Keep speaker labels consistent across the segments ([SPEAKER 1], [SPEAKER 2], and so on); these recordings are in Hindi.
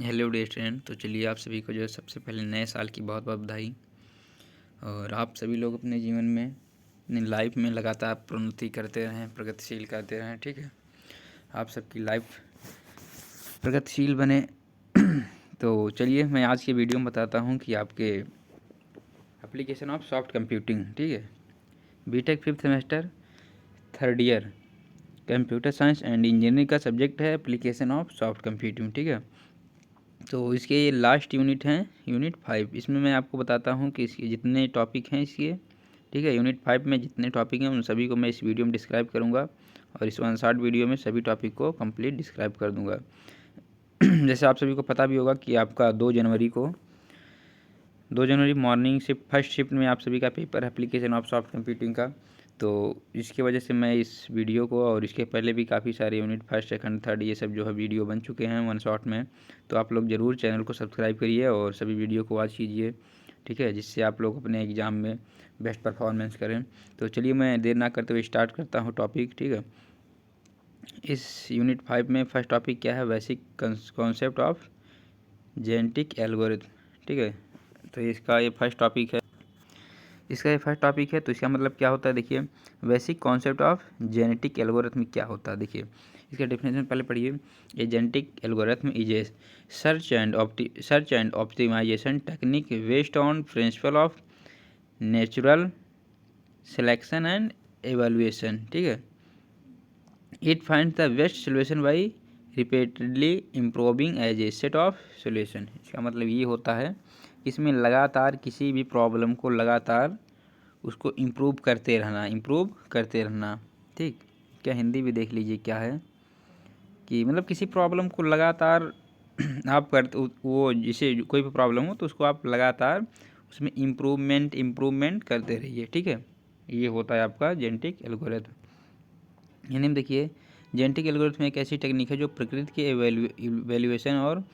[SPEAKER 1] Hello dear student. तो चलिए आप सभी को जो है सबसे पहले नए साल की बहुत बहुत बधाई। और आप सभी लोग अपने जीवन में अपनी लाइफ में लगातार प्रोन्नति करते रहें, प्रगतिशील करते रहें। ठीक है, आप सबकी लाइफ प्रगतिशील बने। तो चलिए मैं आज की वीडियो में बताता हूँ कि आपके एप्लीकेशन ऑफ सॉफ्ट कंप्यूटिंग, ठीक है, B Tech 5th semester 3rd year computer science and engineering का सब्जेक्ट है एप्लीकेशन ऑफ सॉफ्ट कंप्यूटिंग। ठीक है, तो इसके ये लास्ट यूनिट हैं, यूनिट 5। इसमें मैं आपको बताता हूँ कि इसके जितने टॉपिक हैं इसके, ठीक है, यूनिट 5 में जितने टॉपिक हैं उन सभी को मैं इस वीडियो में डिस्क्राइब करूँगा और इस 1 शॉर्ट वीडियो में सभी टॉपिक को कंप्लीट डिस्क्राइब कर दूँगा। जैसे आप सभी को पता भी होगा कि आपका 2 जनवरी मॉर्निंग शिफ्ट फर्स्ट शिफ्ट में आप सभी का paper application of soft computing का। तो इसकी वजह से मैं इस वीडियो को, और इसके पहले भी काफ़ी सारे यूनिट 1st, 2nd, 3rd ये सब जो है वीडियो बन चुके हैं 1 शॉट में। तो आप लोग ज़रूर चैनल को सब्सक्राइब करिए और सभी वीडियो को वॉच कीजिए, ठीक है, जिससे आप लोग अपने एग्ज़ाम में बेस्ट परफॉर्मेंस करें। तो चलिए मैं देर ना करते हुए स्टार्ट करता हूँ टॉपिक। ठीक है, इस यूनिट 5 में फर्स्ट टॉपिक क्या है, basic concept of genetic algorithm. ठीक है, तो इसका ये फर्स्ट टॉपिक है। तो इसका मतलब क्या होता है, देखिए, basic concept of genetic algorithm क्या होता है। देखिए इसका डेफिनेशन पहले पढ़िए। A genetic algorithm is a search and optimisation technique based on principle of natural selection and evaluation. ठीक है, it find the best solution by repeatedly improving as a set of solution. इसका मतलब ये होता है, इसमें लगातार किसी भी प्रॉब्लम को लगातार उसको इम्प्रूव करते रहना। ठीक, क्या हिंदी भी देख लीजिए क्या है कि मतलब किसी प्रॉब्लम को लगातार आप करते, वो जिसे कोई भी प्रॉब्लम हो तो उसको आप लगातार उसमें इम्प्रूवमेंट करते रहिए। ठीक है, ये होता है आपका जेनेटिक एल्गोरिथम। यानी देखिए, जेनेटिक एल्गोरिथम एक ऐसी टेक्निक है जो प्रकृति के इवैल्यूएशन और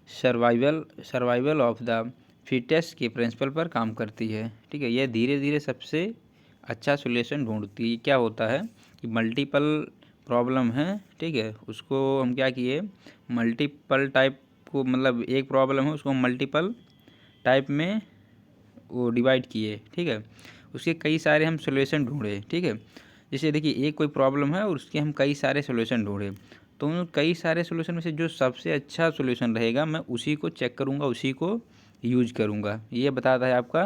[SPEAKER 1] सर्वाइवल ऑफ द फिटेस्ट के प्रिंसिपल पर काम करती है। ठीक है, यह धीरे धीरे सबसे अच्छा सोल्यूशन ढूंढती है। क्या होता है कि मल्टीपल प्रॉब्लम है, ठीक है, उसको हम क्या किए, मल्टीपल टाइप को, मतलब एक प्रॉब्लम है उसको मल्टीपल टाइप में वो डिवाइड किए। ठीक है, उसके कई सारे हम सोल्यूशन ढूंढे। ठीक है, जैसे देखिए एक कोई प्रॉब्लम है और उसके हम कई सारे सोल्यूशन ढूंढे, तो उन कई सारे सोल्यूशन में से जो सबसे अच्छा सोल्यूशन रहेगा मैं उसी को चेक करूँगा, उसी को यूज करूँगा। ये बताता है आपका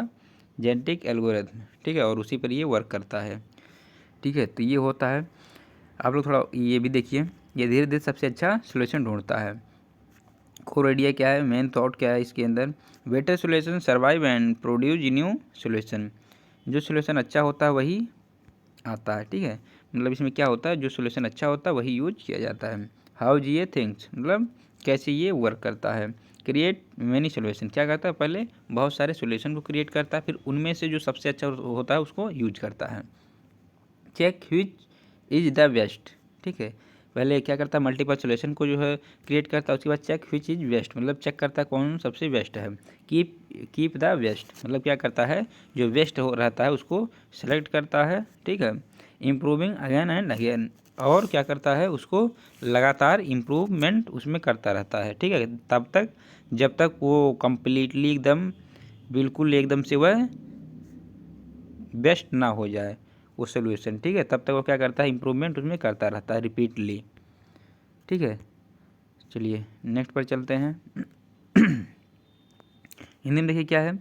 [SPEAKER 1] जेनेटिक एल्गोरिथम। ठीक है, और उसी पर ये वर्क करता है। ठीक है, तो ये होता है। आप लोग थोड़ा ये भी देखिए, ये धीरे धीरे सबसे अच्छा सोल्यूशन ढूंढता है। कोर आइडिया क्या है, मेन थॉट क्या है इसके अंदर, better solution survive and produce new solution. जो सोल्यूशन अच्छा होता है वही आता है। ठीक है, मतलब इसमें क्या होता है, जो सोल्यूशन अच्छा होता है वही यूज किया जाता है। हाउ जी ये थिंग्स, मतलब कैसे ये वर्क करता है। क्रिएट मैनी सोल्यूशन, क्या करता है, पहले बहुत सारे सोल्यूशन को क्रिएट करता है, फिर उनमें से जो सबसे अच्छा होता है उसको यूज करता है। Check which is the best. ठीक है, पहले क्या करता है, मल्टीपल सोल्यूशन को जो है क्रिएट करता है, उसके बाद चेक व्हिच इज बेस्ट, मतलब चेक करता है कौन सबसे बेस्ट है। कीप द बेस्ट, मतलब क्या करता है, जो बेस्ट हो रहता है उसको सेलेक्ट करता है। ठीक है, इम्प्रूविंग अगेन एंड अगेन, और क्या करता है, उसको लगातार इम्प्रूवमेंट उसमें करता रहता है। ठीक है, तब तक जब तक वो कम्प्लीटली एकदम बिल्कुल एकदम से वह बेस्ट ना हो जाए वो सोल्यूशन। ठीक है, तब तक वो क्या करता है, इम्प्रूवमेंट उसमें करता रहता है रिपीटली। ठीक है, चलिए नेक्स्ट पर चलते हैं। हिंदी में देखिए क्या है,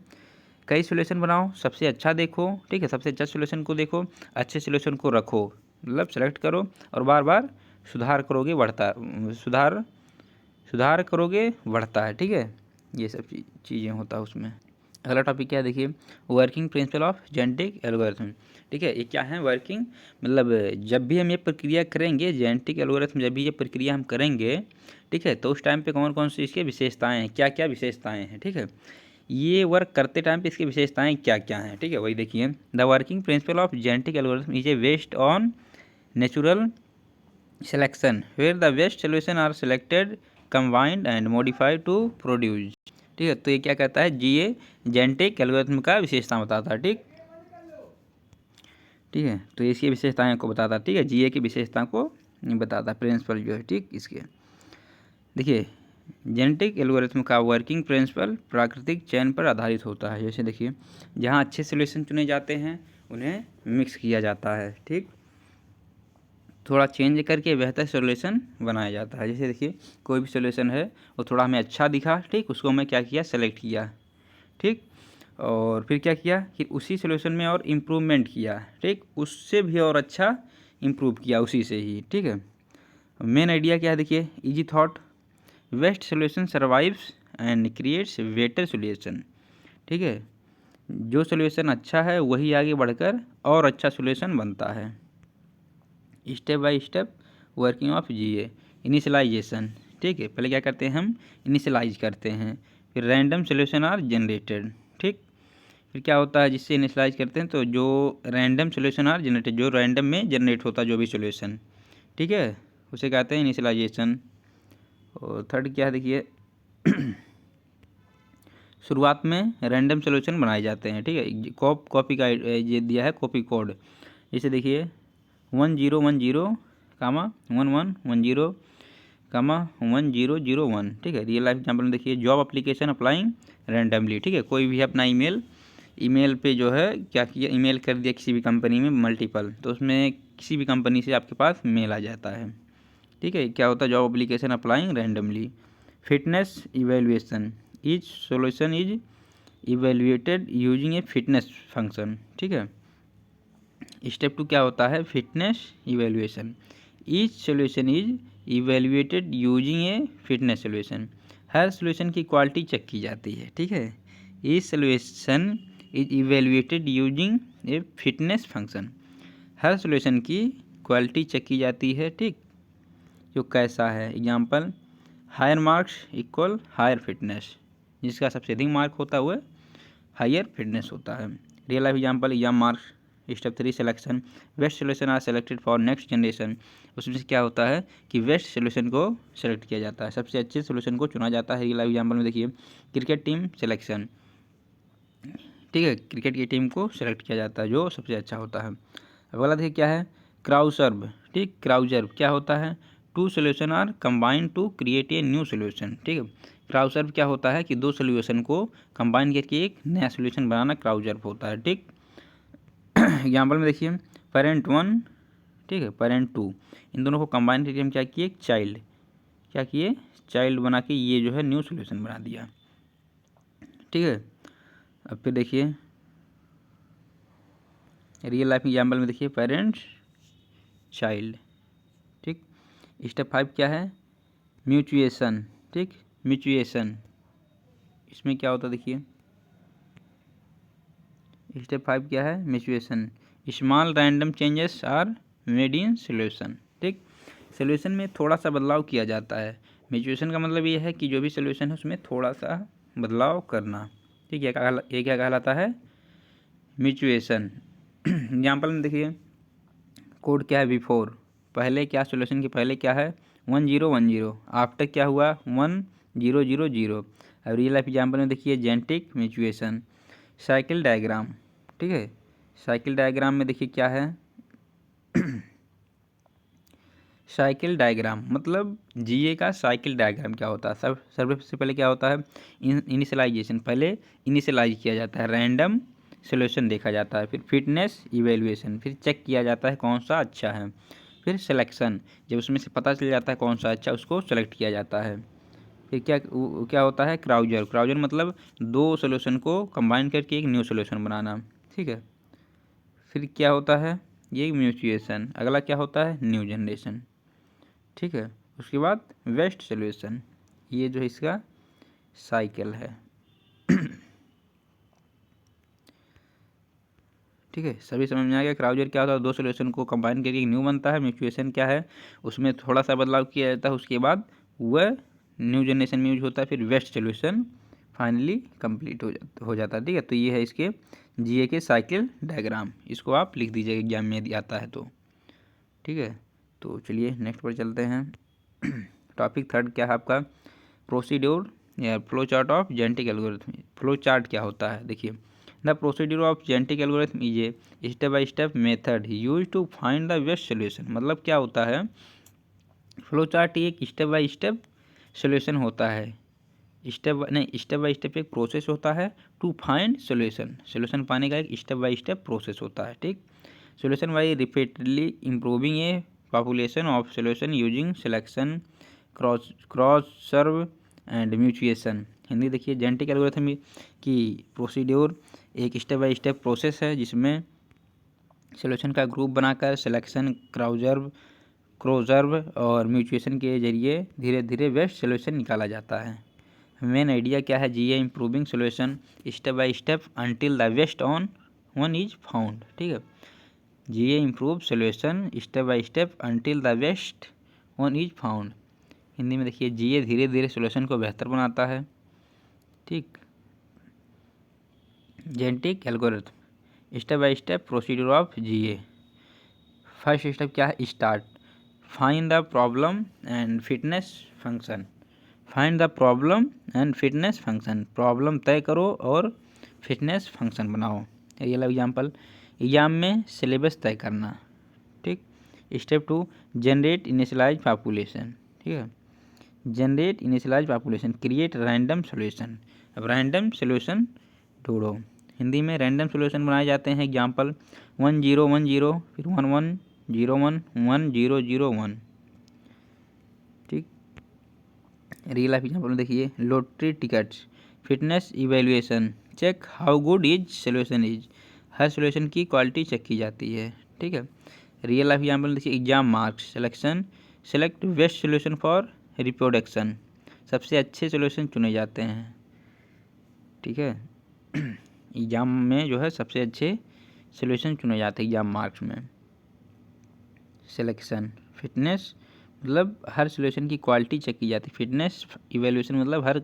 [SPEAKER 1] कई सोल्यूशन बनाओ, सबसे अच्छा देखो। ठीक है, सबसे अच्छा सोल्यूशन को देखो, अच्छे सोल्यूशन को रखो, मतलब सेलेक्ट करो और बार बार सुधार करोगे, सुधार करोगे बढ़ता है। ठीक है, ये सब चीज़ें होता है उसमें। अगला टॉपिक क्या है, देखिए, working principle of genetic algorithm. ठीक है, ये क्या है वर्किंग, मतलब जब भी हम ये प्रक्रिया करेंगे, जेनेटिक एल्गोरिथम जब भी ये प्रक्रिया हम करेंगे, ठीक है, तो उस टाइम पे कौन कौन सी इसके विशेषताएं हैं, क्या क्या विशेषताएं हैं। ठीक है, ये वर्क करते टाइम पे इसकी विशेषताएं क्या क्या हैं। ठीक है, वही देखिए, the working principle of genetic algorithm is a based on natural selection where the best solution are selected combined and modified to produce. ठीक है, तो ये क्या कहता है, जीए जेनेटिक एल्गोरिथम का विशेषता बताता है। ठीक है, तो इसकी विशेषताएं को बताता है। ठीक है, जीए की विशेषता को बताता है, प्रिंसिपल जो है। ठीक, इसके देखिए, जेनेटिक एल्गोरिथम का वर्किंग प्रिंसिपल प्राकृतिक चयन पर आधारित होता है। जैसे देखिए, जहाँ अच्छे सॉल्यूशन चुने जाते हैं उन्हें मिक्स किया जाता है, ठीक, थोड़ा चेंज करके बेहतर सॉल्यूशन बनाया जाता है। जैसे देखिए, कोई भी सॉल्यूशन है वो थोड़ा हमें अच्छा दिखा, ठीक, उसको मैं क्या किया, सेलेक्ट किया, ठीक, और फिर क्या किया कि उसी सॉल्यूशन में और इम्प्रूवमेंट किया, ठीक, उससे भी और अच्छा इम्प्रूव किया उसी से ही, ठीक है। मेन आइडिया क्या है, देखिए, easy thought, best solution survives and creates better solution, ठीक है, जो सॉल्यूशन अच्छा है वही आगे बढ़कर और अच्छा सॉल्यूशन बनता है। Step by step working of GA, initialization, ठीक है, पहले क्या करते हैं हम, इनिशियलाइज करते हैं, फिर रैंडम सॉल्यूशन आर जनरेटेड, ठीक, फिर क्या होता है जिससे इनिशियलाइज करते हैं तो जो रैंडम सॉल्यूशन आर जनरेटेड, जो रैंडम में जनरेट होता है जो भी सॉल्यूशन, ठीक है, उसे कहते हैं इनिशियलाइजेशन। और थर्ड क्या है, देखिए, शुरुआत में रैंडम सॉल्यूशन बनाए जाते हैं, ठीक है, कॉपी का ये दिया है कॉपी कोड। जैसे देखिए 1010 कामा 1110 कामा 1001, ठीक है, रियल लाइफ एग्जाम्पल में देखिए, जॉब एप्लीकेशन अप्लाइंग रैंडमली, ठीक है, कोई भी अपना ईमेल पे जो है क्या किया, ईमेल कर दिया किसी भी कंपनी में मल्टीपल, तो उसमें किसी भी कंपनी से आपके पास मेल आ जाता है, ठीक है, क्या होता है, job application applying randomly. Fitness evaluation, each solution is evaluated using a fitness function, ठीक है। स्टेप 2 क्या होता है, fitness evaluation, each solution is evaluated using a fitness solution, हर सॉल्यूशन की क्वालिटी चेक की जाती है, ठीक है, each solution is evaluated using a fitness function, हर सॉल्यूशन की क्वालिटी चेक की जाती है, ठीक, जो कैसा है। Example, higher marks equal higher fitness, जिसका सबसे अधिक मार्क होता है वह हायर फिटनेस होता है। Real life example, exam marks. Step 3 selection, best solution are selected for next generation, उसमें से क्या होता है कि बेस्ट सोल्यूशन को सेलेक्ट किया जाता है, सबसे अच्छे सोल्यूशन को चुना जाता है। रियल लाइफ एग्जाम्पल में देखिए, क्रिकेट टीम सिलेक्शन, ठीक है, क्रिकेट की टीम को सेलेक्ट किया जाता है जो सबसे अच्छा होता है। अब अगला देखिए क्या है, क्राउजर्व, ठीक, क्राउजर्व क्या होता है, two solution are combine to create a new solution, ठीक है, क्राउजर्व क्या होता है कि दो सोल्यूशन को कंबाइन करके एक नया सोल्यूशन बनाना क्राउजर्व होता है, ठीक। एग्जाम्पल में देखिए, पेरेंट 1, ठीक है, पेरेंट 2, इन दोनों को कंबाइन करके हम क्या किए, चाइल्ड, क्या किए, चाइल्ड बना के ये जो है न्यू सोल्यूशन बना दिया, ठीक है। अब फिर देखिए रियल लाइफ एग्जाम्पल में देखिए, पेरेंट्स चाइल्ड, ठीक। स्टेप 5 क्या है, म्यूचुएशन, ठीक, म्यूचुएशन, इसमें क्या होता है देखिए, स्टेप 5 क्या है, mutation, small random changes are made in solution, ठीक, सोल्यूशन में थोड़ा सा बदलाव किया जाता है। म्यूचुएशन का मतलब ये है कि जो भी सोल्यूशन है उसमें थोड़ा सा बदलाव करना, ठीक है, ये क्या कहलाता है, म्यूचुएशन। एग्जाम्पल में देखिए, कोड क्या है, बिफोर, पहले क्या, सोल्यूशन के पहले क्या है, 1010, आफ्टर क्या हुआ, 1000। अब रियल लाइफ एग्जाम्पल में देखिए, जेनेटिक म्यूचुएशन, साइकिल डायग्राम, ठीक है, साइकिल डायग्राम में देखिए क्या है, साइकिल डायग्राम मतलब जीए का साइकिल डायग्राम क्या होता है, सबसे पहले क्या होता है, इनिशियलाइजेशन, पहले इनिशियलाइज किया जाता है, रैंडम सोल्यूशन देखा जाता है, फिर फिटनेस इवेल्युएशन, फिर चेक किया जाता है कौन सा अच्छा है, फिर सिलेक्शन, जब उसमें से पता चल जाता है कौन सा अच्छा उसको सेलेक्ट किया जाता है, फिर क्या होता है, क्राउजर मतलब दो सोल्यूशन को कंबाइन करके एक न्यू सोल्यूशन बनाना, ठीक है। फिर क्या होता है, ये म्यूचुएशन, अगला क्या होता है, न्यू जनरेशन, ठीक है, उसके बाद वेस्ट सोल्यूशन, ये जो है इसका साइकिल है। ठीक है, सभी समझ में आ गया। क्राउजर क्या होता है, दो सोल्यूशन को कंबाइन करके एक न्यू बनता है। म्यूचुएशन क्या है, उसमें थोड़ा सा बदलाव किया जाता है, उसके बाद वह न्यू जनरेशन में यूज होता है, फिर वेस्ट सोल्यूशन फाइनली कंप्लीट हो जाता है, ठीक है। तो ये है इसके जीए के साइकिल डायग्राम, इसको आप लिख दीजिएगा एग्जाम में यदि आता है तो, ठीक है। तो चलिए नेक्स्ट पर चलते हैं। टॉपिक थर्ड क्या है आपका, प्रोसीड्यूर या flow chart of genetic algorithm. Flow chart क्या होता है, देखिए, the procedure of genetic algorithm is a step by step method use to find the best solution. मतलब क्या होता है, फ्लो चार्ट एक स्टेप बाय स्टेप सोल्यूशन होता है, स्टेप बाय स्टेप एक प्रोसेस होता है टू फाइंड सोल्यूशन पाने का एक स्टेप बाय स्टेप प्रोसेस होता है, ठीक। Solution by repeatedly improving a population of solution using selection, crossover and mutation. Hindi देखिए, जेनेटिक एल्गोरिथम की प्रोसीड्योर एक स्टेप बाय स्टेप प्रोसेस है जिसमें सोल्यूशन का ग्रुप बनाकर सिलेक्शन, क्रॉसर्व और म्यूचुएशन के जरिए धीरे धीरे बेस्ट सोल्यूशन निकाला जाता है। मेन आइडिया क्या है, GA improving solution step by step until the best on one is found, ठीक है। GA improve solution step by step until the best one is found. Hindi में देखिए, जीए धीरे धीरे सोल्यूशन को बेहतर बनाता है, ठीक। Genetic algorithm step by step procedure of GA. First step क्या है, start, find the problem and fitness function. Find the problem and fitness function, problem तय करो और फिटनेस फंक्शन बनाओ। रियल एग्जाम्पल, एग्जाम में सिलेबस तय करना, ठीक। स्टेप 2, जनरेट इनिशियलाइज पॉपुलेशन, ठीक है। Generate initialize population, create random solution. अब रैंडम सोल्यूशन ढूंढो। हिंदी में रैंडम सोल्यूशन बनाए जाते हैं, एग्जाम्पल 1 0 1 0, फिर 1 1 0 1 1 0 0 1, ठीक। रियल लाइफ एग्जाम्पल देखिए, lottery tickets, fitness evaluation, check how good is solution is. हर सोल्यूशन की क्वालिटी चेक की जाती है, ठीक है। रियल लाइफ एग्जाम्पल देखिए, exam marks, selection, select best solution for reproduction, सबसे अच्छे सोल्यूशन चुने जाते हैं, ठीक है। एग्जाम में जो है सबसे अच्छे सोल्यूशन चुने जाते हैं एग्जाम मार्क्स में। सिलेक्शन, फिटनेस मतलब हर सोल्यूशन की क्वालिटी चेक की जाती है, फिटनेस इवेल्यूएशन मतलब हर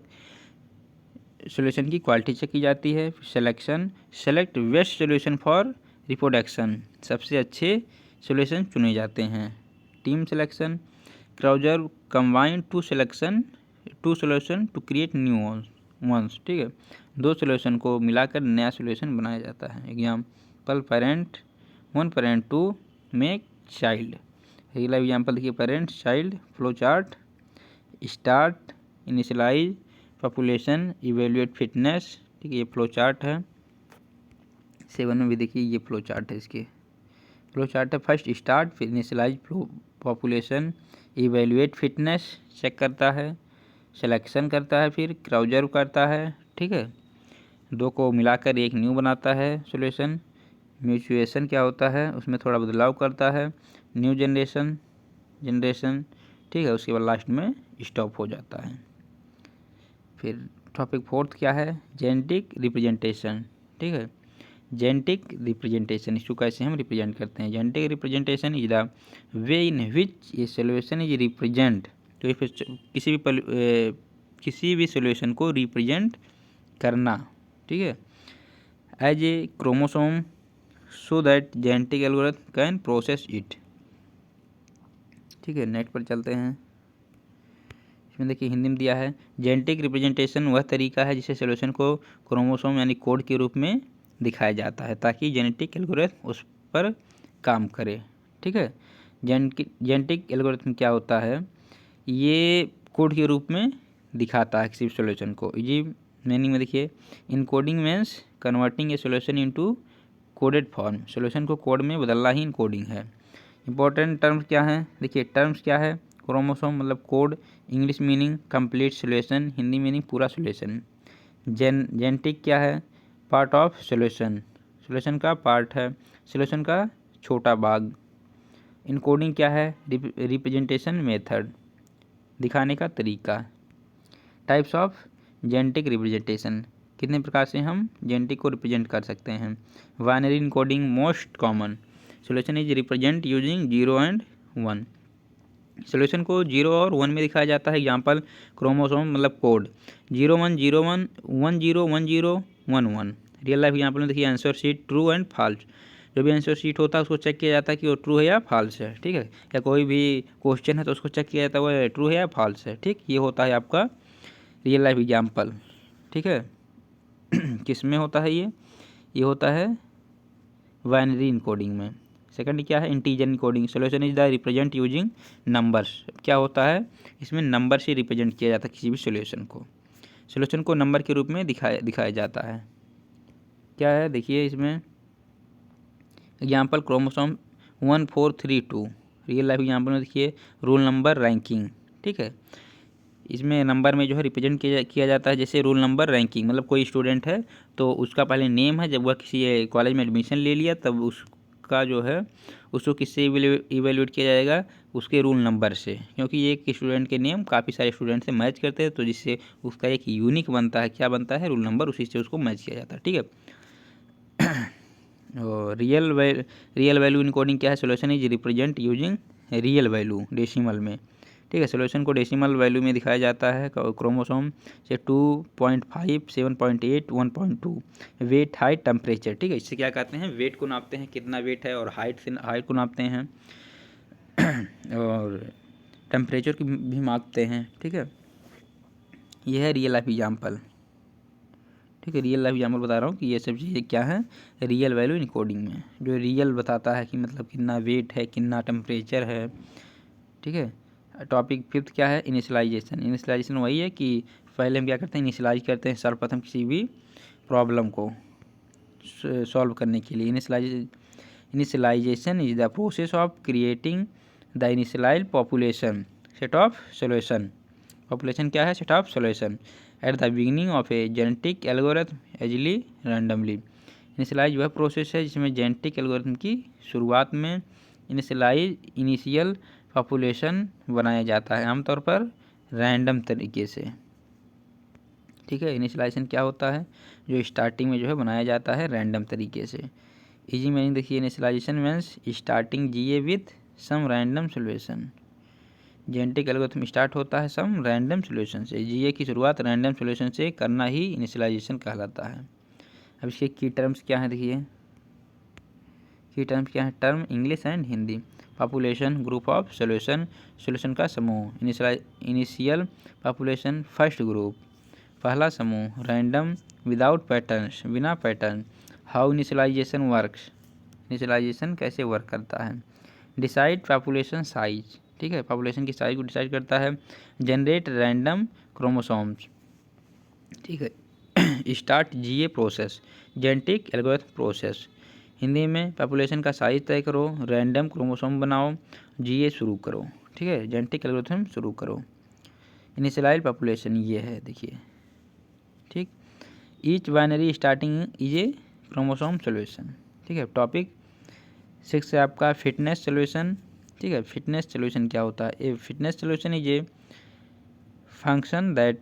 [SPEAKER 1] सोल्यूशन की क्वालिटी चेक की जाती है। Selection, select best solution for reproduction, सबसे अच्छे सोल्यूशन चुने जाते हैं। Team selection, crossover combine two solution to create new ones, ठीक है। दो सोल्यूशन को मिलाकर नया सोल्यूशन बनाया जाता है। Example, parent 1 parent 2 make child. Real example देखिए, parent child flow chart, start, initialise population, evaluate fitness, ठीक है। ये फ्लो चार्ट है। 7 में भी देखिए, ये फ्लो चार्ट है, इसके फ्लो चार्ट है। फर्स्ट स्टार्ट, फिर initialize population, evaluate fitness check करता है, सिलेक्शन करता है, फिर क्राउजर करता है, ठीक है। दो को मिलाकर एक न्यू बनाता है सॉल्यूशन। म्यूचुएशन क्या होता है, उसमें थोड़ा बदलाव करता है। न्यू जनरेशन, ठीक है। उसके बाद लास्ट में स्टॉप हो जाता है। फिर टॉपिक 4 क्या है, जेनेटिक रिप्रेजेंटेशन, ठीक है। जेनेटिक रिप्रेजेंटेशन, इसको कैसे हम रिप्रेजेंट करते हैं। Genetic representation is the way in which ये सोल्यूशन इज रिप्रेजेंट, तो किसी भी सोल्यूशन को रिप्रेजेंट करना, ठीक है, as a chromosome so that genetic algorithm can process it, ठीक है। नेक्स्ट पर चलते हैं। इसमें देखिए, हिंदी में दिया है, जेनेटिक रिप्रेजेंटेशन वह तरीका है जिससे सोल्यूशन को क्रोमोसोम यानी कोड के रूप में दिखाया जाता है ताकि जेनेटिक एल्गोरिथम उस पर काम करे, ठीक है। जेनेटिक एल्गोरिथम क्या होता है, ये कोड के रूप में दिखाता है किसी भी सोल्यूशन को। जी मीनिंग में देखिए, encoding means converting a solution into coded form, solution को कोड में बदलना ही इनकोडिंग है। इंपॉर्टेंट टर्म्स क्या हैं, देखिए टर्म्स क्या है, क्रोमोसोम मतलब code, English meaning complete solution, Hindi meaning पूरा सोल्यूशन। जेनेटिक क्या है, पार्ट ऑफ सोल्यूशन, सोल्यूशन का पार्ट है, सोल्यूशन का छोटा भाग। इनकोडिंग क्या है, रिप्रेजेंटेशन मेथड, दिखाने का तरीका। टाइप्स ऑफ जेनेटिक रिप्रेजेंटेशन, कितने प्रकार से हम जेनेटिक को रिप्रेजेंट कर सकते हैं। Binary encoding most common, solution is represent using 0 and 1, solution को 0 और 1 में दिखाया जाता है। एग्जाम्पल, क्रोमोसोम मतलब कोड 0 1 0 1 1 0 1 0 1 1। रियल लाइफ एग्जाम्पल में देखिए, answer sheet true and false, जो भी आंसर शीट होता है उसको चेक किया जाता है कि वो ट्रू है या फॉल्स है, ठीक है। या कोई भी क्वेश्चन है तो उसको चेक किया जाता है वो ट्रू है या फॉल्स है, ठीक। ये होता है आपका रियल लाइफ एग्जाम्पल, ठीक है। किस में होता है ये होता है बाइनरी इनकोडिंग में। सेकंड क्या है, integer encoding. Solution is the represent using numbers. क्या होता है, इसमें नंबर से रिप्रेजेंट किया जाता है किसी भी सोल्यूशन को। सोल्यूशन को नंबर के रूप में दिखाया जाता है। क्या है देखिए इसमें example, chromosome 1432, real life example में देखिए रोल नंबर रैंकिंग। ठीक है, इसमें नंबर में जो है रिप्रेजेंट किया जाता है, जैसे रोल नंबर रैंकिंग, मतलब कोई स्टूडेंट है तो उसका पहले नेम है, जब वह किसी कॉलेज में एडमिशन ले लिया तब उसका जो है उसको किससे इवेल्यूएट किया जाएगा, उसके रोल नंबर से, क्योंकि एक स्टूडेंट के नेम काफ़ी सारे स्टूडेंट से मैच करते हैं, तो जिससे उसका एक यूनिक बनता है, क्या बनता है, रोल नंबर, उसी से उसको मैच किया जाता है। ठीक है। और रियल वैल्यू इनकोडिंग क्या है, solution is represent using real value decimal में। ठीक है, सोल्यूशन को डेसिमल वैल्यू में दिखाया जाता है क्रोमोसोम से 2.5, 7.8, 1.2, वेट, हाइट, टेम्परेचर। ठीक है, इससे क्या कहते हैं, वेट को नापते हैं कितना वेट है, और हाइट को नापते हैं और टेम्परेचर की भी मापते हैं। ठीक है, यह है रियल लाइफ एग्जाम्पल। ठीक है, रियल लाइफ एग्जाम्पल बता रहा हूँ कि ये सब चीज़ें क्या है रियल वैल्यू इनकोडिंग में, जो रियल बताता है कि मतलब कितना वेट है, कितना टेम्परेचर है। ठीक है, टॉपिक फिफ्थ क्या है, इनिशियलाइजेशन। इनिशियलाइजेशन वही है कि पहले हम क्या करते हैं, इनिशियलाइज करते हैं सर्वप्रथम किसी भी प्रॉब्लम को सॉल्व करने के लिए। Initialisation is the process of creating the initialise population set of solution. Population क्या है, set of solution at the beginning of a genetic algorithm usually randomly. Initialise वह प्रोसेस है जिसमें जेनेटिक एल्गोरिथम की शुरुआत में इनिशियल पॉपुलेशन बनाया जाता है, आमतौर पर रैंडम तरीके से। ठीक है, इनिशियलाइजेशन क्या होता है, जो स्टार्टिंग में जो है बनाया जाता है रैंडम तरीके से। इजी मीनिंग देखिए, initialization means starting GA with some random solution. Genetic algorithm start होता है सम रैंडम सोल्यूशन से, जीए की शुरुआत रैंडम सोल्यूशन से करना ही इनिशियलाइजेशन कहलाता है। अब इसके की टर्म्स क्या हैं देखिए, की टर्म्स क्या है, term English and Hindi. Population group of solution, solution का समूह। इनिशियल पॉपुलेशन फर्स्ट ग्रुप, पहला समूह। रैंडम विदाउट पैटर्न्स, बिना pattern. How initialization works, initialization कैसे वर्क करता है। डिसाइड पॉपुलेशन साइज, ठीक है, पॉपुलेशन की साइज को डिसाइड करता है। जनरेट रैंडम क्रोमोसोम्स, ठीक है। Start GA process, genetic algorithm process. Hindi में पॉपुलेशन का साइज तय करो, रैंडम क्रोमोसोम बनाओ, जीए शुरू करो। ठीक है, जेनेटिक एल्गोरिथम शुरू करो। इनिशियलाइज पॉपुलेशन ये है देखिए। ठीक, each binary starting is a chromosome solution. ठीक है, टॉपिक 6 है आपका फिटनेस सोल्यूशन। ठीक है, फिटनेस सोल्यूशन क्या होता है, a fitness solution is a function that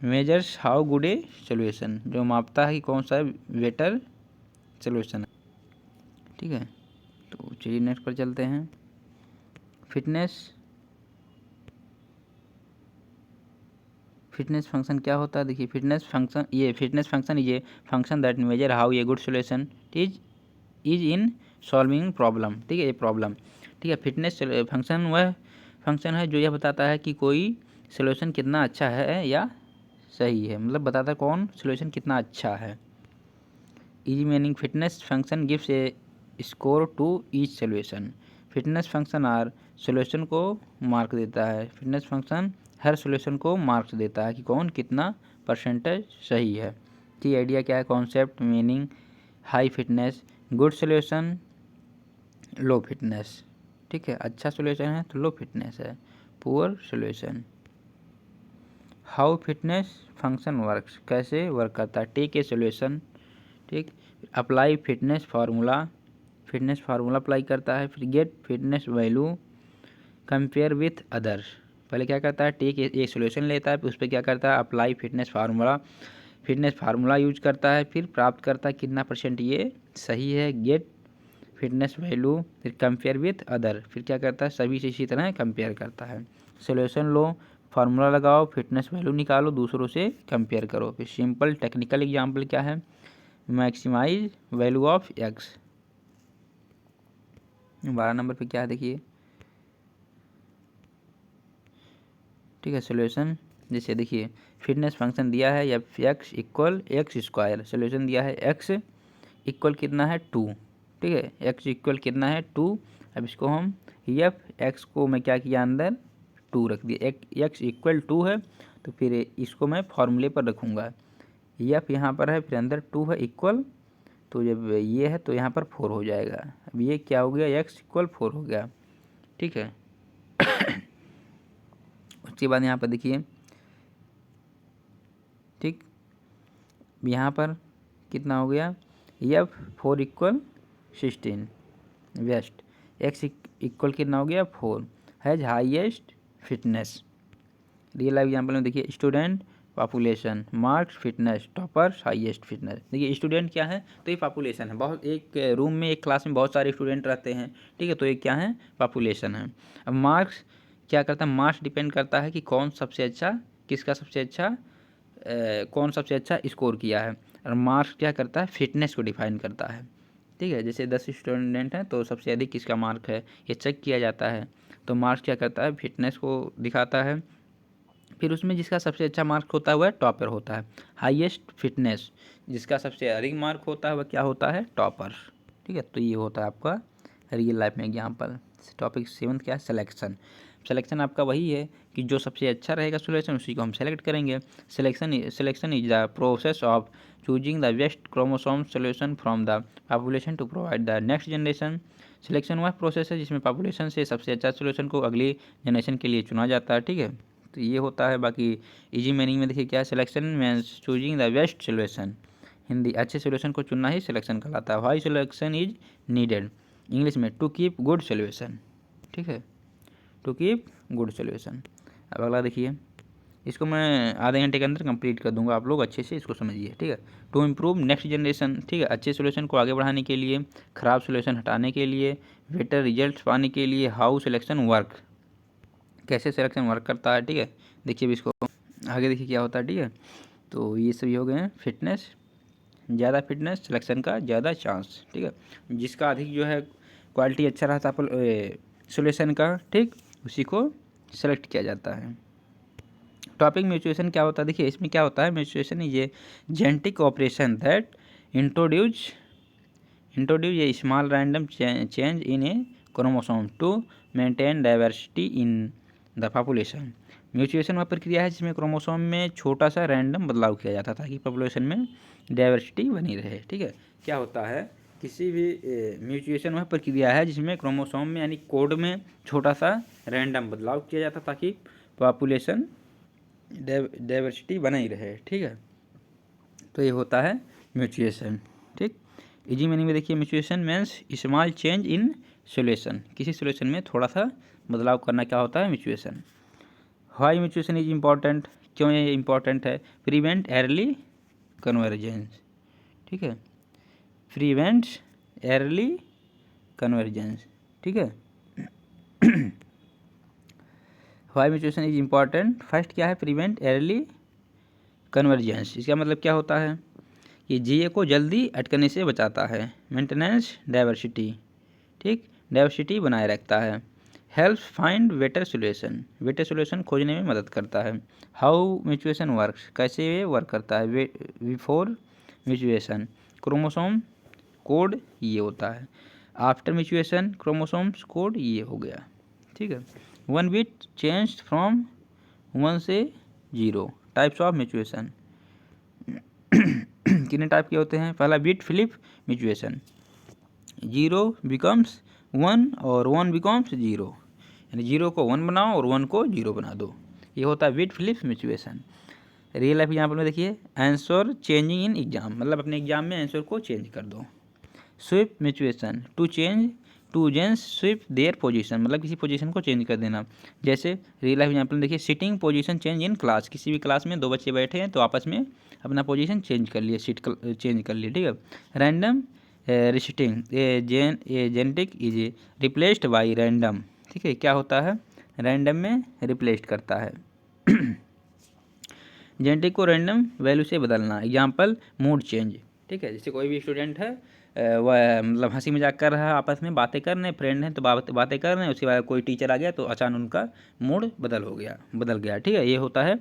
[SPEAKER 1] measures how good a solution, जो मापता है कि कौन सा बेटर सोल्यूशन है। ठीक है, तो चलिए नेक्स्ट पर चलते हैं। फिटनेस फंक्शन क्या होता है देखिए, फिटनेस फंक्शन ये function that major how a good solution is in solving problem. ठीक है, ये प्रॉब्लम। ठीक है, फिटनेस फंक्शन वह फंक्शन है जो यह बताता है कि कोई सोल्यूशन कितना अच्छा है या सही है, मतलब बताता है कौन सोल्यूशन कितना अच्छा है। Easy meaning, fitness function gives a score to each solution. Fitness function are solution को मार्क देता है, फिटनेस फंक्शन हर सोल्यूशन को मार्क्स देता है कि कौन कितना परसेंटेज सही है। ठीक, आइडिया क्या है, concept meaning, high fitness, good solution, low fitness. ठीक है, अच्छा सोल्यूशन है तो लो फिटनेस है, poor solution. How fitness function works, कैसे वर्क करता है। टेक ए सोल्यूशन, ठीक, अप्लाई फिटनेस फार्मूला अप्लाई करता है। फिर get fitness value, compare with others. पहले क्या करता है, टेक एक सोल्यूशन लेता है, फिर उस पर क्या करता है, अप्लाई फिटनेस फार्मूला यूज करता है, फिर प्राप्त करता है कितना परसेंट ये सही है, गेट फिटनेस वैल्यू, फिर कंपेयर विथ अदर, फिर क्या करता है, सभी से इसी तरह कंपेयर करता है। सोल्यूशन लो, फार्मूला लगाओ, फिटनेस वैल्यू निकालो, दूसरों से कंपेयर करो। फिर सिंपल टेक्निकल एग्जाम्पल क्या है, maximize value of x. 12 number पे क्या है देखिए। ठीक है, सोल्यूशन जैसे देखिए फिटनेस फंक्शन दिया है F x equal x square, solution दिया है एक्स इक्वल कितना है 2। ठीक है। एक्स इक्वल कितना है 2। अब इसको हम एफ एक्स को मैं क्या किया अंदर 2 रख दिया। एक्स इक्वल 2 है तो फिर इसको मैं फॉर्मूले पर रखूँगा। एफ यहाँ पर है फिर अंदर 2 है इक्वल, तो जब ये है तो यहाँ पर 4 हो जाएगा। अब ये क्या हो गया एक्स इक्वल 4 हो गया, ठीक है। उसके बाद यहाँ पर देखिए, ठीक, यहाँ पर कितना हो गया f 4 equal 16 best. X equal कितना हो गया 4 has highest fitness. Real life example में देखिए student population marks fitness toppers highest fitness. देखिए स्टूडेंट क्या है तो ये पॉपुलेशन है, बहुत एक रूम में एक क्लास में बहुत सारे स्टूडेंट रहते हैं, ठीक है, तो ये क्या है पॉपुलेशन है। अब मार्क्स क्या करता है, मार्क्स डिपेंड करता है कि कौन सबसे अच्छा किसका सबसे अच्छा कौन सबसे अच्छा स्कोर किया है। और मार्क्स क्या करता है फिटनेस को डिफाइन करता है, ठीक है। जैसे 10 स्टूडेंट हैं तो सबसे अधिक किसका मार्क है ये चेक किया जाता है, तो मार्क्स क्या करता है फिटनेस को दिखाता है। फिर उसमें जिसका सबसे अच्छा मार्क होता है वह टॉपर होता है। हाईएस्ट फिटनेस जिसका सबसे अधिक मार्क होता है वह क्या होता है टॉपर, ठीक है। तो ये होता है आपका रियल लाइफ में एग्जाम्पल। टॉपिक 7 क्या है सिलेक्शन। सिलेक्शन आपका वही है कि जो सबसे अच्छा रहेगा सोल्यूशन उसी को हम सेलेक्ट करेंगे। Selection is the process of choosing the best chromosome solution from the population to provide the next generation. Selection वह प्रोसेस है जिसमें पॉपुलेशन से सबसे अच्छा सोल्यूशन को अगली जनरेशन के लिए चुना जाता है, ठीक है। तो ये होता है। बाकी इजी मीनिंग में देखिए क्या है selection means choosing the best solution. Hindi अच्छे सोल्यूशन को चुनना ही सिलेक्शन कहलाता है। Why selection is needed English में टू कीप गुड सोल्यूशन, ठीक है, टू कीप गुड सोल्यूशन। अब अगला देखिए, इसको मैं आधे घंटे के अंदर कंप्लीट कर दूंगा, आप लोग अच्छे से इसको समझिए, ठीक है। टू इम्प्रूव नेक्स्ट जनरेशन, ठीक है, अच्छे सोल्यूशन को आगे बढ़ाने के लिए, ख़राब सोल्यूशन हटाने के लिए, बेटर रिजल्ट पाने के लिए। हाउ सिलेक्शन वर्क, कैसे सिलेक्शन वर्क करता है, ठीक है। देखिए अब इसको आगे देखिए क्या होता है, ठीक है। तो ये सभी हो गए हैं फिटनेस, ज़्यादा फिटनेस सिलेक्शन का ज़्यादा चांस, ठीक है। जिसका अधिक जो है क्वालिटी अच्छा रहता है सोल्यूशन का, ठीक, उसी को सेलेक्ट किया जाता है। टॉपिक म्यूचुएशन क्या होता है, देखिए इसमें क्या होता है म्यूचुएशन ये genetic operation that introduce a small random change in a chromosome to maintain diversity in the population. Mutation वह प्रक्रिया है जिसमें क्रोमोसोम में छोटा सा रैंडम बदलाव किया जाता है ताकि पॉपुलेशन में डाइवर्सिटी बनी रहे, ठीक है। क्या होता है किसी भी म्यूचुएशन वह प्रक्रिया है जिसमें क्रोमोसोम में यानी कोड में छोटा सा रैंडम बदलाव किया जाता है ताकि पॉपुलेशन डाइवर्सिटी बनी रहे, ठीक है। तो ये होता है म्यूचुएशन, ठीक। इजी मीनिंग में देखिए mutation means small change in solution, किसी सोल्यूशन में थोड़ा सा बदलाव करना क्या होता है mutation. Why mutation is important, क्यों ये इम्पॉर्टेंट है, प्रिवेंट अर्ली कन्वर्जेंस, ठीक है, प्रिवेंट अर्ली कन्वर्जेंस, ठीक है। Y mutation is important, first क्या है प्रिवेंट अर्ली कन्वर्जेंस, इसका मतलब क्या होता है कि जीए को जल्दी अटकने से बचाता है। मेंटेनेंस डाइवर्सिटी, ठीक, डाइवर्सिटी बनाए रखता है। Help find better solution, better solution खोजने में मदद करता है। हाउ म्यूचुएशन वर्क्स, कैसे ये वर्क करता है। बिफोर म्यूचुएशन क्रोमोसोम कोड ये होता है। आफ्टर म्यूचुएशन क्रोमोसोम्स कोड ये हो गया, ठीक है। वन बिट चेंज फ्रॉम 1 से 0। टाइप्स ऑफ म्यूचुएशन कितने टाइप के होते हैं, पहला बिट फ्लिप म्यूचुएशन, 0 बिकम्स 1 और 1 बिकम्स 0, यानी 0 को 1 बनाओ और 1 को 0 बना दो, ये होता है bit flip mutation. Real life example में देखिए आंसर चेंजिंग इन एग्जाम, मतलब अपने एग्जाम में आंसर को चेंज कर दो। Swap mutation to change two genes swap their position, मतलब किसी पोजीशन को चेंज कर देना। जैसे रियल लाइफ एग्जाम्पल देखिए sitting position change in class, किसी भी क्लास में 2 बच्चे बैठे हैं तो आपस में अपना पोजीशन चेंज कर लिए, सीट चेंज कर लिए, ठीक है। Random resetting genetic is replaced by random, ठीक है, क्या होता है रैंडम में रिप्लेस्ड करता है। जेनेटिक को रैंडम वैल्यू से बदलना, एग्जाम्पल मूड चेंज, ठीक है। जैसे कोई भी स्टूडेंट है वह मतलब हंसी मजाक कर रहा है, आपस में बातें कर रहे हैं, फ्रेंड हैं तो बातें कर रहे हैं, उसके बाद कोई टीचर आ गया तो अचानक उनका मूड बदल गया, ठीक है, ये होता है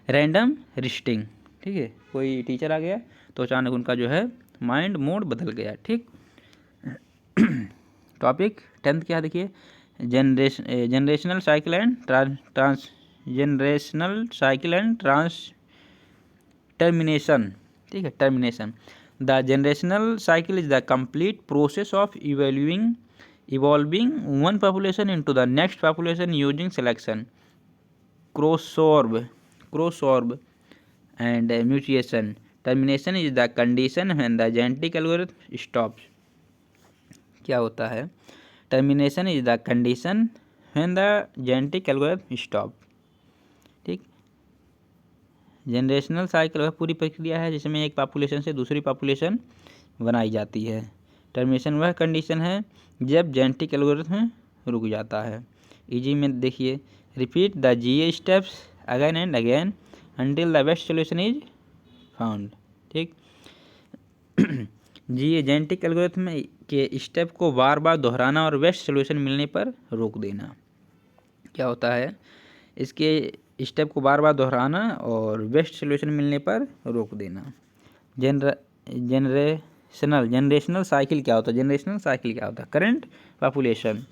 [SPEAKER 1] रैंडम रिस्टिंग, ठीक है। कोई टीचर आ गया तो अचानक उनका जो है माइंड मूड बदल गया, ठीक। टॉपिक 10th क्या है देखिए, generational cycle and trans termination, ठीक है, termination. The generational cycle is the complete process of evolving one population into the next population using selection, crossover and mutation. Termination is the condition when the genetic algorithm stops. क्या होता है? Termination is the condition when the genetic algorithm stop. ठीक, जनरेशनल साइकिल वह पूरी प्रक्रिया है जिसमें एक पॉपुलेशन से दूसरी पॉपुलेशन बनाई जाती है। टर्मिनेशन वह कंडीशन है जब जेनेटिक एल्गोरिथम रुक जाता है। इजी में देखिए, repeat the GA steps again and again until the best solution is found। ठीक, जी जेनेटिक एल्गोरिथम के स्टेप को बार बार दोहराना और बेस्ट सोल्यूशन मिलने पर रोक देना। क्या होता है, इसके स्टेप को बार बार दोहराना और बेस्ट सोल्यूशन मिलने पर रोक देना। जनरेशनल साइकिल क्या होता है? जनरेशनल साइकिल क्या होता है? करंट पॉपुलेशन,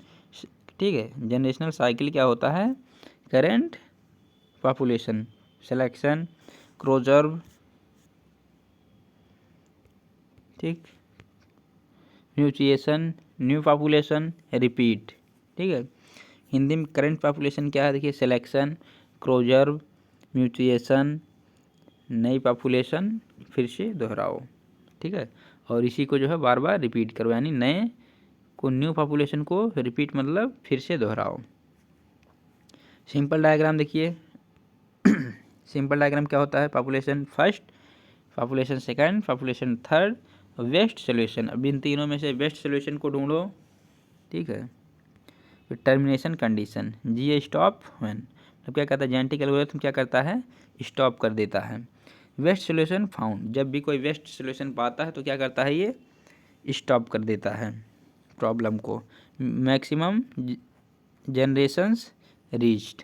[SPEAKER 1] ठीक है, जनरेशनल साइकिल क्या होता है? करंट पॉपुलेशन, सिलेक्शन, क्रॉसओवर, ठीक, म्यूटेशन, न्यू पॉपुलेशन, रिपीट। ठीक है, हिंदी में करंट पॉपुलेशन क्या है देखिए, सिलेक्शन, क्रॉसओवर, म्यूटेशन, नई पॉपुलेशन, फिर से दोहराओ। ठीक है, और इसी को जो है बार बार रिपीट करो, यानी नए को न्यू पॉपुलेशन को रिपीट मतलब फिर से दोहराओ। सिंपल डायग्राम देखिए, सिंपल डायग्राम क्या होता है? Population first, population second, population third, best solution. अब इन तीनों में से बेस्ट सोल्यूशन को ढूंढो। ठीक है, फिर termination condition, G stop when, तो क्या कहता है, जेनेटिक एल्गोरिथम क्या करता है? स्टॉप कर देता है। बेस्ट सोल्यूशन फाउंड, जब भी कोई बेस्ट सोल्यूशन पाता है तो क्या करता है, ये स्टॉप कर देता है प्रॉब्लम को। मैक्सिमम जनरेशंस रीच्ड,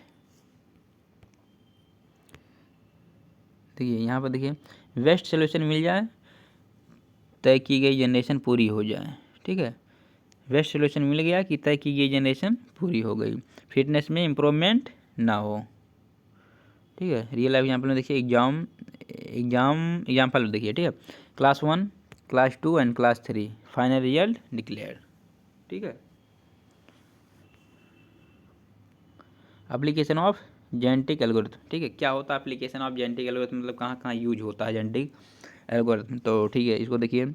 [SPEAKER 1] देखिए यहाँ पर देखिए, बेस्ट सोल्यूशन मिल जाए, तय की गई जनरेशन पूरी हो जाए। ठीक है, बेस्ट सोल्यूशन मिल गया कि तय की गई जनरेशन पूरी हो गई, फिटनेस में इम्प्रूवमेंट ना हो। ठीक है, रियल लाइफ एग्जाम्पल में देखिए, एग्जाम्पल देखिए। ठीक है, class 1, class 2 and class 3 final result declare. ठीक है, एप्लीकेशन ऑफ जेनेटिक एल्गोरिथम। ठीक है, क्या होता है एप्लीकेशन ऑफ जेनेटिक एल्गोरिथम, मतलब कहाँ कहाँ यूज होता है जेनेटिक एल्गोरिथम। तो ठीक है, इसको देखिए,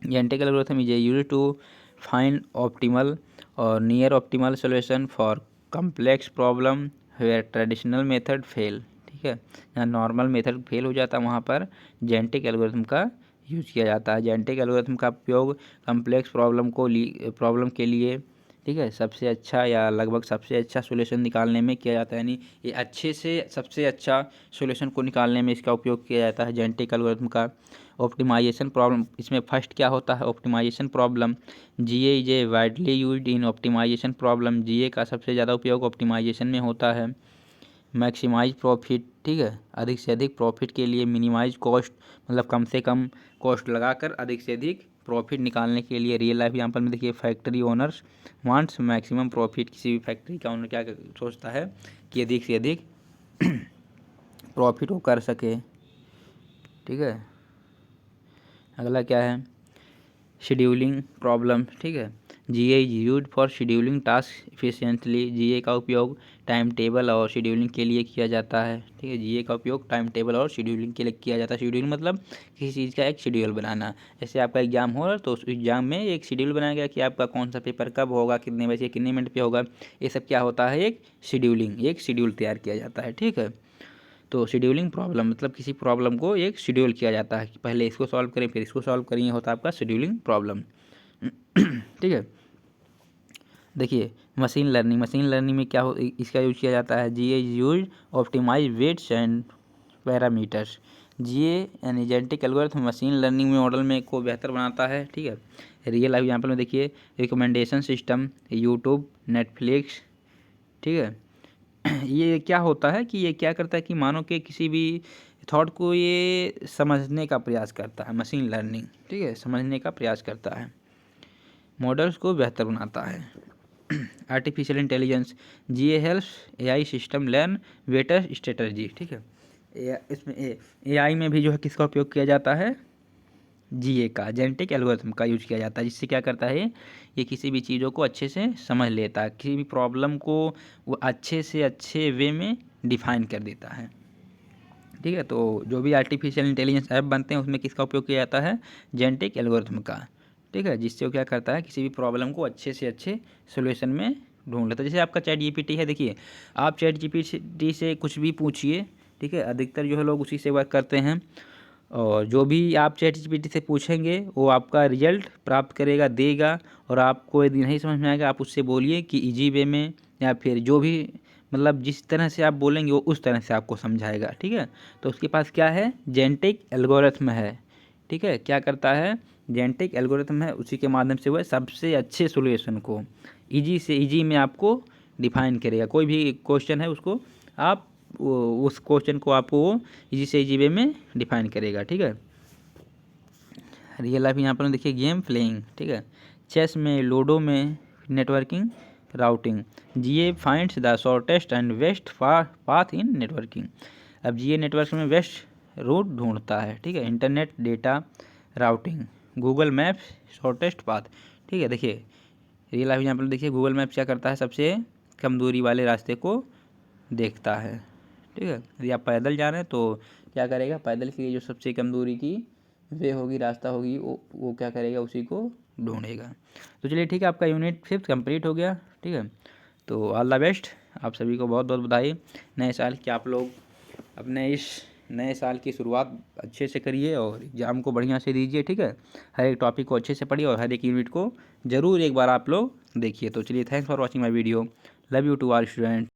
[SPEAKER 1] genetic algorithm is used to find optimal और near optimal solution for complex problem where traditional method fail. ठीक है, जहाँ नॉर्मल मेथड फेल हो जाता है वहाँ पर जेनेटिक एल्गोरिथम का यूज किया जाता है। जेनेटिक एल्गोरिथम का उपयोग कम्प्लेक्स प्रॉब्लम के लिए, ठीक है, सबसे अच्छा या लगभग सबसे अच्छा सोल्यूशन निकालने में किया जाता है। यानी ये अच्छे से सबसे अच्छा सोल्यूशन को निकालने में इसका उपयोग किया जाता है जेनेटिक एल्गोरिथम का। ऑप्टिमाइजेशन प्रॉब्लम, इसमें फर्स्ट क्या होता है, optimization problem. GA is a widely used in optimization problem, GA का सबसे ज़्यादा उपयोग ऑप्टिमाइजेशन में होता है। मैक्सिमाइज प्रॉफिट, ठीक है, अधिक से अधिक प्रॉफिट के लिए। मिनिमाइज कॉस्ट, मतलब कम से कम कॉस्ट लगाकर अधिक से अधिक प्रॉफिट निकालने के लिए। रियल लाइफ एग्जाम्पल में देखिए, factory owners wants maximum profit, किसी भी फैक्ट्री का ओनर क्या सोचता है कि अधिक से अधिक प्रॉफिट वो कर सके। ठीक है, अगला क्या है, शेड्यूलिंग प्रॉब्लम। ठीक है, GA is used for scheduling task efficiently, GA का उपयोग टाइम टेबल और शेड्यूलिंग के लिए किया जाता है। ठीक है, जीए का उपयोग टाइम टेबल और शेड्यूलिंग के लिए किया जाता है। शेड्यूलिंग मतलब किसी चीज़ का एक शेड्यूल बनाना। जैसे आपका एग्जाम हो रहा तो उस एग्जाम में एक शेड्यूल बनाया गया कि आपका कौन सा पेपर कब होगा, कितने बजे, कितने मिनट पे होगा। ये सब क्या होता है, एक शेड्यूलिंग, एक शेड्यूल तैयार किया जाता है। ठीक है, तो शेड्यूलिंग प्रॉब्लम मतलब किसी प्रॉब्लम को एक शेड्यूल किया जाता है कि पहले इसको सॉल्व करें फिर इसको सॉल्व करें, ये होता है आपका शेड्यूलिंग प्रॉब्लम। ठीक है, देखिए, मशीन लर्निंग, मशीन लर्निंग में क्या हो, इसका यूज किया जाता है, GA is use optimize weights and parameters. GA यानी जेनेटिक एल्गोरिथम मशीन लर्निंग में मॉडल में को बेहतर बनाता है। ठीक है, रियल लाइफ एग्जाम्पल में देखिए, रिकमेंडेशन सिस्टम, यूट्यूब, नेटफ्लिक्स। ठीक है, ये क्या होता है कि ये क्या करता है कि मानो कि किसी भी थॉट को ये समझने का प्रयास करता है, मशीन लर्निंग। ठीक है, समझने का प्रयास करता है। मॉडल्स को बेहतर बनाता है। Artificial intelligence, GA helps AI system learn better strategy, ठीक है। इसमें एआई में भी जो है किसका उपयोग किया जाता है, जीए का, जेनेटिक एल्गोरिथम का यूज किया जाता है, जिससे क्या करता है, ये किसी भी चीज़ों को अच्छे से समझ लेता है, किसी भी प्रॉब्लम को वो अच्छे से अच्छे वे में डिफाइन कर देता है, ठीक है। तो जो भी आर्टिफिशियल इंटेलिजेंस ऐप बनते हैं उसमें किसका उपयोग किया जाता है, जेनेटिक एल्गोरिथम का, ठीक है, जिससे वो क्या करता है, किसी भी प्रॉब्लम को अच्छे से अच्छे सोल्यूशन में ढूंढ लेता है। जैसे आपका चैट जीपीटी है, देखिए आप चैट जीपीटी से कुछ भी पूछिए, ठीक है, अधिकतर जो है लोग उसी से वर्क करते हैं, और जो भी आप चैट जीपीटी से पूछेंगे वो आपका रिजल्ट प्राप्त करेगा, देगा, और आपको यदि नहीं समझ में आएगा आप उससे बोलिए कि इजी वे में, या फिर जो भी मतलब जिस तरह से आप बोलेंगे वो उस तरह से आपको समझाएगा, ठीक है। तो उसके पास क्या है, जेनेटिक एल्गोरिथम है, ठीक है, क्या करता है, जेनेटिक एल्गोरिथम है, उसी के माध्यम से वह सबसे अच्छे सॉल्यूशन को इजी से इजी में आपको डिफाइन करेगा। कोई भी क्वेश्चन है उसको आप उस क्वेश्चन को आपको वो इजी से इजी वे में डिफाइन करेगा, ठीक है। रियल लाइफ यहाँ पर देखिए गेम प्लेइंग, ठीक है, चेस में, लूडो में, networking, routing, GA finds the shortest and best path in networking. अब जीए नेटवर्क में बेस्ट रूट ढूंढता है, ठीक है, internet data routing, Google maps shortest path, ठीक है। देखिए रियल लाइफ यहाँ पर देखिए गूगल मैप क्या करता है, सबसे कम दूरी वाले रास्ते को देखता है, ठीक है। यदि आप पैदल जा रहे हैं तो क्या करेगा, पैदल की जो सबसे कम दूरी की वे होगी, रास्ता होगी, वो क्या करेगा, उसी को ढूंढेगा। तो चलिए ठीक है, आपका यूनिट 5 कंप्लीट हो गया, ठीक है। तो ऑल द बेस्ट, आप सभी को बहुत बहुत बधाई नए साल की। आप लोग अपने इस नए साल की शुरुआत अच्छे से करिए और एग्ज़ाम को बढ़िया से दीजिए, ठीक है। हर एक टॉपिक को अच्छे से पढ़िए और हर एक यूनिट को ज़रूर एक बार आप लोग देखिए। तो चलिए, thanks for watching my video, love you to our student.